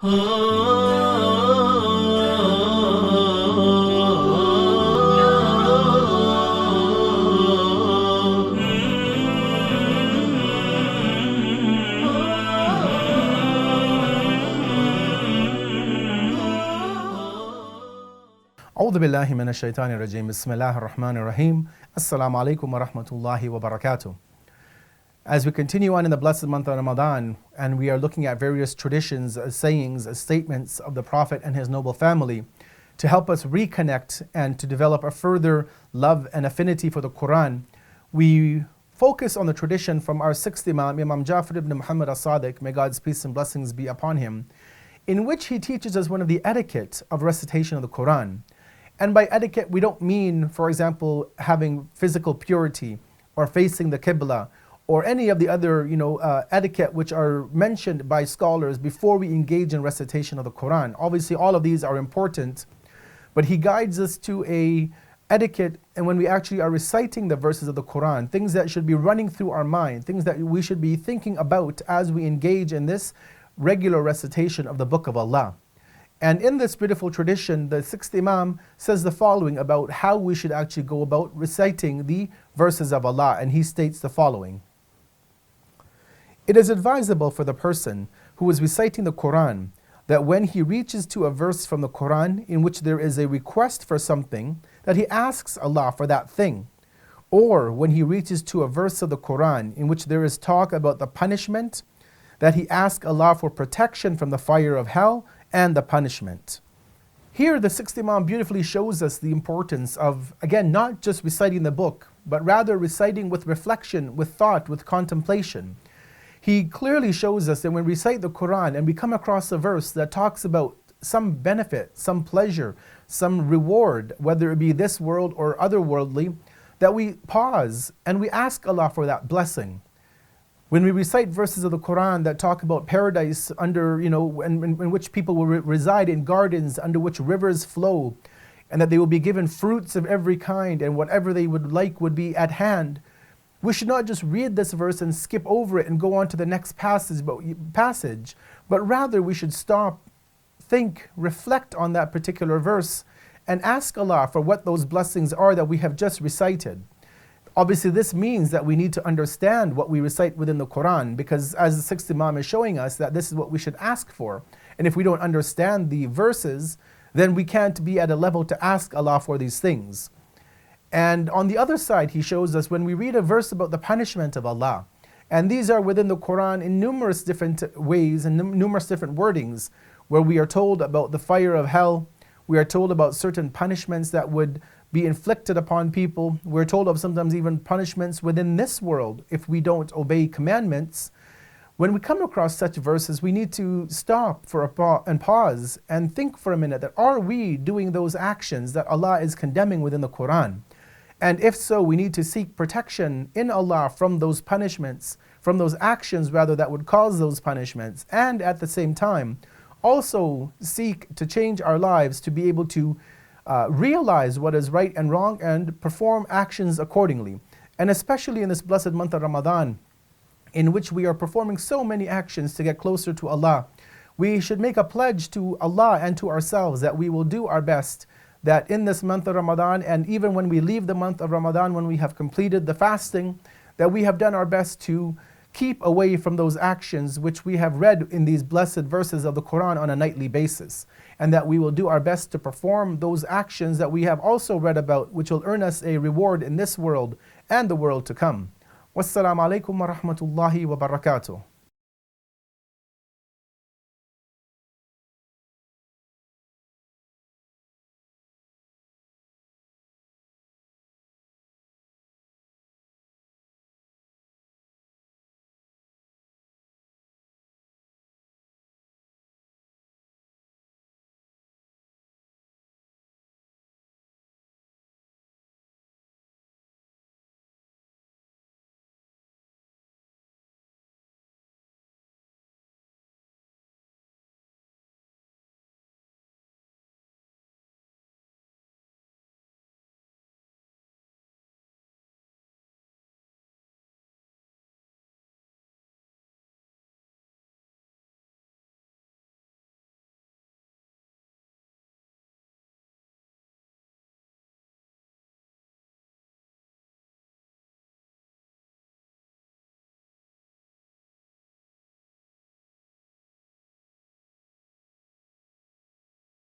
أعوذ بالله من الشيطان الرجيم بسم الله الرحمن الرحيم Assalamu alaikum wa rahmatullahi wa barakatuh. As we continue on in the blessed month of Ramadan, and we are looking at various traditions, sayings, statements of the Prophet and his noble family to help us reconnect and to develop a further love and affinity for the Qur'an, we focus on the tradition from our sixth Imam, Imam Ja'far ibn Muhammad as-Sadiq, may God's peace and blessings be upon him, in which he teaches us one of the etiquette of recitation of the Qur'an. And by etiquette, we don't mean, for example, having physical purity or facing the Qibla or any of the other, etiquette which are mentioned by scholars before we engage in recitation of the Qur'an. Obviously, all of these are important, but he guides us to a etiquette, and when we actually are reciting the verses of the Qur'an, things that should be running through our mind, things that we should be thinking about as we engage in this regular recitation of the Book of Allah. And in this beautiful tradition, the sixth Imam says the following about how we should actually go about reciting the verses of Allah, and he states the following. It is advisable for the person who is reciting the Qur'an that when he reaches to a verse from the Qur'an in which there is a request for something, that he asks Allah for that thing. Or when he reaches to a verse of the Qur'an in which there is talk about the punishment, that he asks Allah for protection from the fire of hell and the punishment. Here the sixth Imam beautifully shows us the importance of, again, not just reciting the book, but rather reciting with reflection, with thought, with contemplation. He clearly shows us that when we recite the Qur'an and we come across a verse that talks about some benefit, some pleasure, some reward, whether it be this world or otherworldly, that we pause and we ask Allah for that blessing. When we recite verses of the Qur'an that talk about paradise under, in which people will reside in gardens under which rivers flow, and that they will be given fruits of every kind and whatever they would like would be at hand, we should not just read this verse and skip over it and go on to the next passage, but rather we should stop, think, reflect on that particular verse and ask Allah for what those blessings are that we have just recited. Obviously, this means that we need to understand what we recite within the Qur'an, because as the sixth Imam is showing us, that this is what we should ask for. And if we don't understand the verses, then we can't be at a level to ask Allah for these things. And on the other side, he shows us when we read a verse about the punishment of Allah, and these are within the Qur'an in numerous different ways and numerous different wordings, where we are told about the fire of hell, we are told about certain punishments that would be inflicted upon people. We're told of sometimes even punishments within this world if we don't obey commandments. When we come across such verses, we need to stop and pause and think for a minute that are we doing those actions that Allah is condemning within the Qur'an? And if so, we need to seek protection in Allah from those punishments, from those actions rather that would cause those punishments, and at the same time also seek to change our lives to be able to realize what is right and wrong and perform actions accordingly. And especially in this blessed month of Ramadan, in which we are performing so many actions to get closer to Allah, we should make a pledge to Allah and to ourselves that we will do our best, that in this month of Ramadan, and even when we leave the month of Ramadan, when we have completed the fasting, that we have done our best to keep away from those actions which we have read in these blessed verses of the Qur'an on a nightly basis, and that we will do our best to perform those actions that we have also read about, which will earn us a reward in this world and the world to come. Wassalamu alaikum wa rahmatullahi wa barakatuh.